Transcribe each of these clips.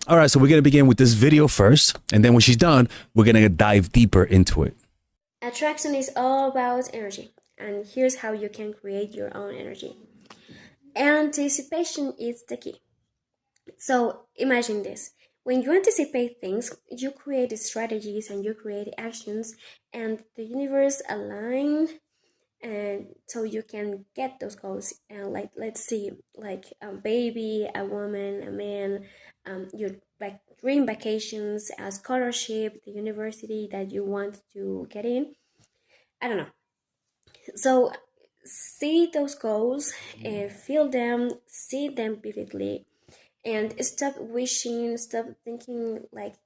All right, so we're gonna begin with this video first, and then when she's done, we're gonna dive deeper into it. Attraction is all about energy, and here's how you can create your own energy. Anticipation is the key. So imagine this. When you anticipate things, you create strategies and you create actions, and the universe align, and so you can get those goals. And like, let's see, like a baby, a woman, a man, your dream vacations, a scholarship, the university that you want to get in. I don't know. So see those goals, feel them, see them vividly, and stop wishing, stop thinking like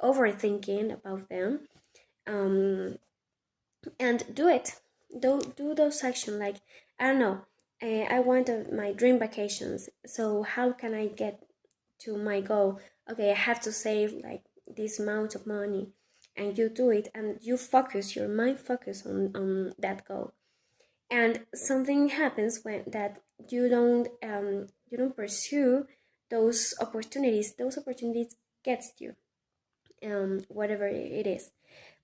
overthinking about them, um, and do it. Do those actions. Like, I don't know. I want my dream vacations. So how can I get to my goal? Okay, I have to save like this amount of money, and you do it, and you focus your mind focus on that goal, and something happens when that you don't pursue those opportunities gets you, whatever it is,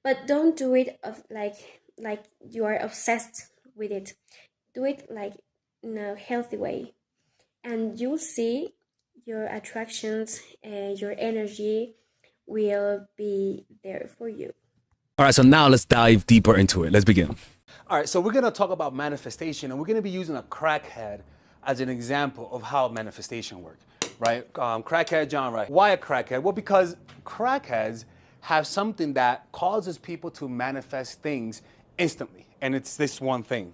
but don't do it of like you are obsessed with it. Do it like in a healthy way, and you'll see your attractions and your energy will be there for you. All right, so now let's dive deeper into it. Let's begin. All right, so we're gonna talk about manifestation, and we're gonna be using a crackhead as an example of how manifestation works, right? Crackhead John, right? Why a crackhead? Well, because crackheads have something that causes people to manifest things instantly, and it's this one thing: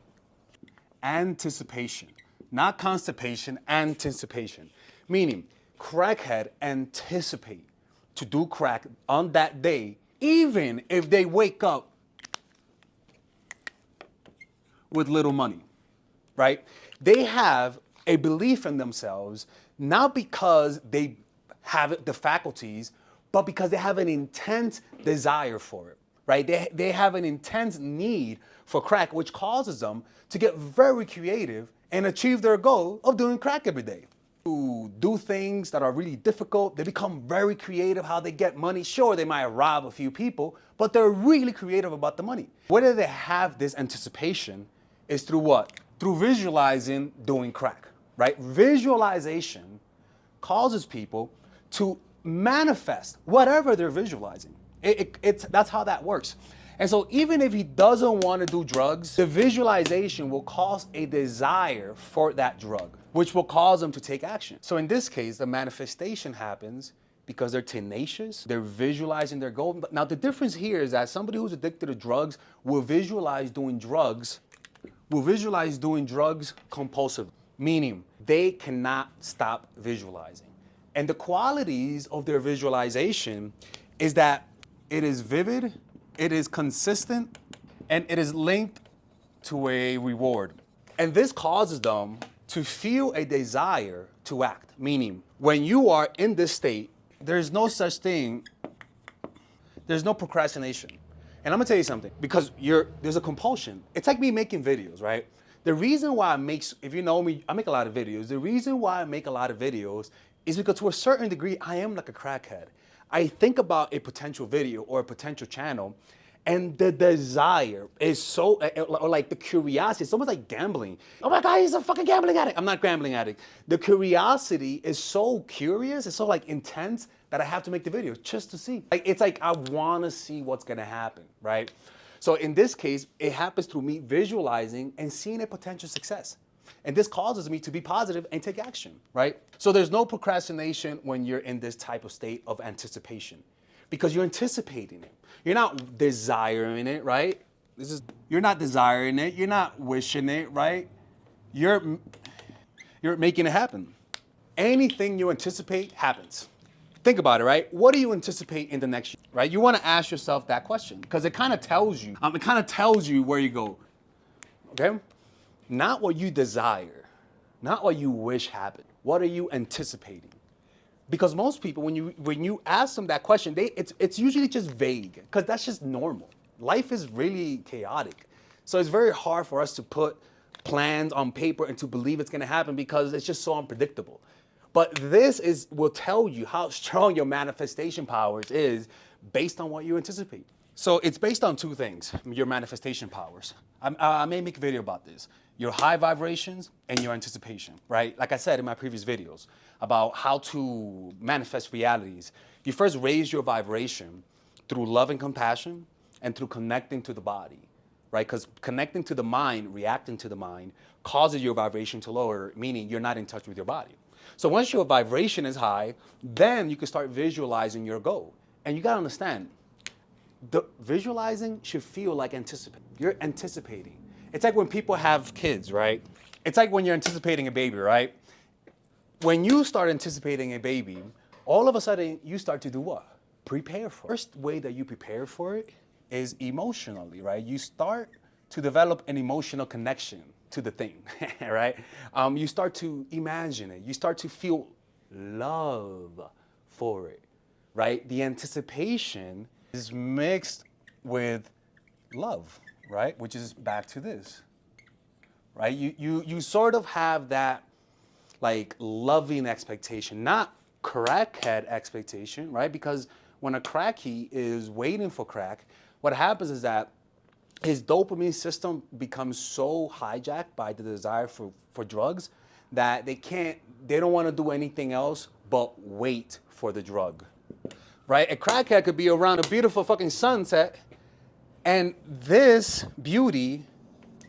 anticipation, not constipation, anticipation. Meaning, crackhead anticipate to do crack on that day, even if they wake up with little money, right? They have a belief in themselves, not because they have the faculties, but because they have an intense desire for it, right? They have an intense need for crack, which causes them to get very creative and achieve their goal of doing crack every day. To do things that are really difficult, they become very creative how they get money. Sure, they might rob a few people, but they're really creative about the money. Whether they have this anticipation is through what? Through visualizing doing crack, right? Visualization causes people to manifest whatever they're visualizing. That's how that works. And so even if he doesn't want to do drugs, the visualization will cause a desire for that drug, which will cause them to take action. So in this case, the manifestation happens because they're tenacious, they're visualizing their goal. But now the difference here is that somebody who's addicted to drugs will visualize doing drugs compulsively, meaning they cannot stop visualizing. And the qualities of their visualization is that it is vivid, it is consistent, and it is linked to a reward. And this causes them to feel a desire to act, meaning when you are in this state, there's no such thing, there's no procrastination. And I'm gonna tell you something, because there's a compulsion. It's like me making videos, right? The reason why if you know me, I make a lot of videos. The reason why I make a lot of videos is because to a certain degree, I am like a crackhead. I think about a potential video or a potential channel, and the desire is so, or like the curiosity, it's almost like gambling. Oh my God, he's a fucking gambling addict. I'm not a gambling addict. The curiosity is so curious, it's so like intense that I have to make the video just to see. Like, it's like I wanna see what's gonna happen, right? So in this case, it happens through me visualizing and seeing a potential success. And this causes me to be positive and take action, right? So there's no procrastination when you're in this type of state of anticipation, because you're anticipating it. You're not desiring it, right? You're not desiring it. You're not wishing it, right? You're making it happen. Anything you anticipate happens. Think about it, right? What do you anticipate in the next year, right? You want to ask yourself that question because it kind of tells you, where you go, okay? Not what you desire, not what you wish happened. What are you anticipating? Because most people, when you ask them that question, it's usually just vague, because that's just normal. Life is really chaotic. So it's very hard for us to put plans on paper and to believe it's gonna happen because it's just so unpredictable. But this will tell you how strong your manifestation powers is based on what you anticipate. So it's based on two things, your manifestation powers. I may make a video about this. Your high vibrations and your anticipation, right? Like I said in my previous videos about how to manifest realities. You first raise your vibration through love and compassion and through connecting to the body, right? Because connecting to the mind, reacting to the mind, causes your vibration to lower, meaning you're not in touch with your body. So once your vibration is high, then you can start visualizing your goal. And you gotta understand, the visualizing should feel like anticipating. You're anticipating. It's like when people have kids, right? It's like when you're anticipating a baby, right? When you start anticipating a baby, all of a sudden you start to do what? Prepare for it. First way that you prepare for it is emotionally, right? You start to develop an emotional connection to the thing, right? You start to imagine it. You start to feel love for it, right? The anticipation is mixed with love, right? Which is back to this, right? You sort of have that like loving expectation, not crackhead expectation, right? Because when a crackhead is waiting for crack, what happens is that his dopamine system becomes so hijacked by the desire for drugs that they don't want to do anything else but wait for the drug, right? A crackhead could be around a beautiful fucking sunset and this beauty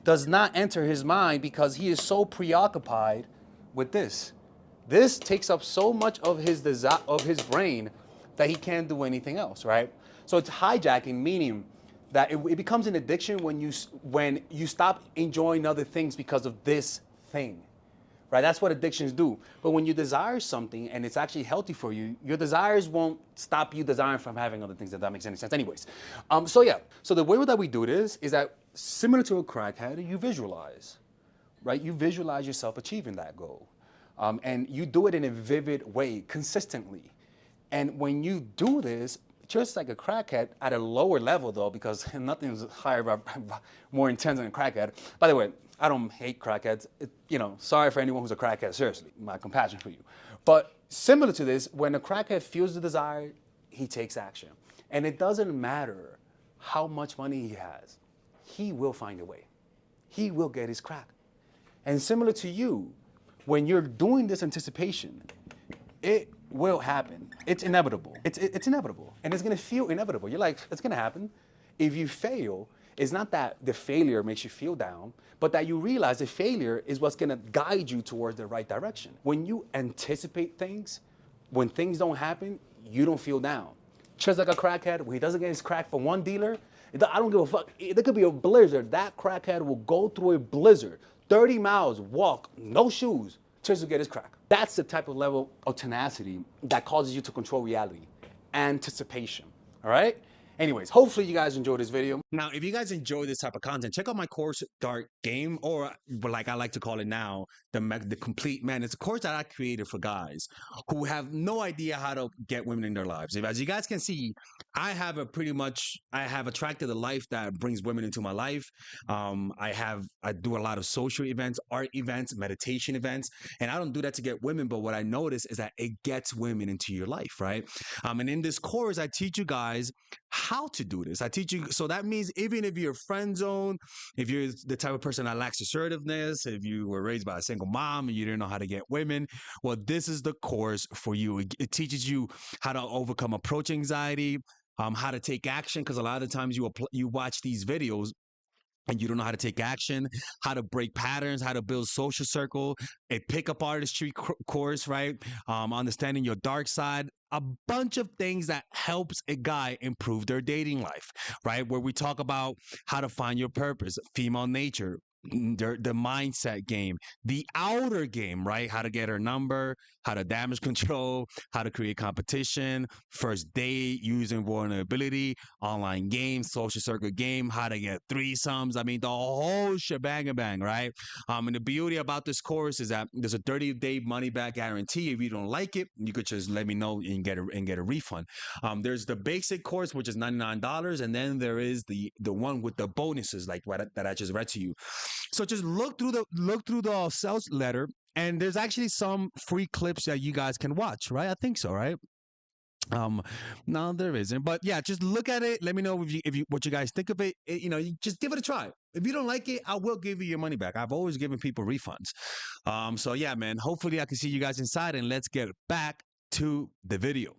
does not enter his mind because he is so preoccupied with this. This takes up so much of his desire, of his brain, that he can't do anything else, right? So it's hijacking, meaning that it becomes an addiction when you stop enjoying other things because of this thing, right? That's what addictions do. But when you desire something and it's actually healthy for you, your desires won't stop you desiring from having other things, if that makes any sense. Anyways, so the way that we do this is that similar to a crackhead, you visualize, right? You visualize yourself achieving that goal. And you do it in a vivid way, consistently. And when you do this, just like a crackhead, at a lower level though, because nothing's higher, more intense than a crackhead. By the way, I don't hate crackheads. Sorry for anyone who's a crackhead, seriously, my compassion for you. But similar to this, when a crackhead feels the desire, he takes action. And it doesn't matter how much money he has, he will find a way. He will get his crack. And similar to you, when you're doing this anticipation, it will happen. It's inevitable. It's inevitable. And it's gonna feel inevitable. You're like, it's gonna happen. If you fail, it's not that the failure makes you feel down, but that you realize the failure is what's gonna guide you towards the right direction. When you anticipate things, when things don't happen, you don't feel down. Just like a crackhead, when he doesn't get his crack from one dealer, I don't give a fuck. There could be a blizzard. That crackhead will go through a blizzard, 30 miles, walk, no shoes, just to get his crack. That's the type of level of tenacity that causes you to control reality. Anticipation, all right? Anyways, hopefully you guys enjoyed this video. Now, if you guys enjoy this type of content, check out my course, Dark Game, or like I like to call it now, the Complete Man. It's a course that I created for guys who have no idea how to get women in their lives. As you guys can see, I have attracted a life that brings women into my life. I do a lot of social events, art events, meditation events, and I don't do that to get women, but what I notice is that it gets women into your life, right? And in this course, I teach you guys how to do this. I teach you, so that means even if you're friend zone, if you're the type of person that lacks assertiveness, if you were raised by a single mom and you didn't know how to get women, well, this is the course for you. It teaches you how to overcome approach anxiety, how to take action, because a lot of the times you watch these videos and you don't know how to take action, how to break patterns, how to build social circle, a pickup artistry course, right? Understanding your dark side, a bunch of things that helps a guy improve their dating life, right? Where we talk about how to find your purpose, female nature, the mindset game, the outer game, right? How to get her number, how to damage control, how to create competition, first date, using vulnerability, online games, social circle game, how to get threesomes. I mean, the whole shebang bang, right? And the beauty about this course is that there's a 30-day money back guarantee. If you don't like it, you could just let me know and get a refund. There's the basic course, which is $99, and then there is the one with the bonuses, like that I just read to you. So just look through the sales letter And there's actually some free clips that you guys can watch, right? I think so, right? No, there isn't. But yeah, just look at it. Let me know if you what you guys think of it. You know, you just give it a try. If you don't like it, I will give you your money back. I've always given people refunds. So yeah, man. Hopefully, I can see you guys inside, and let's get back to the video.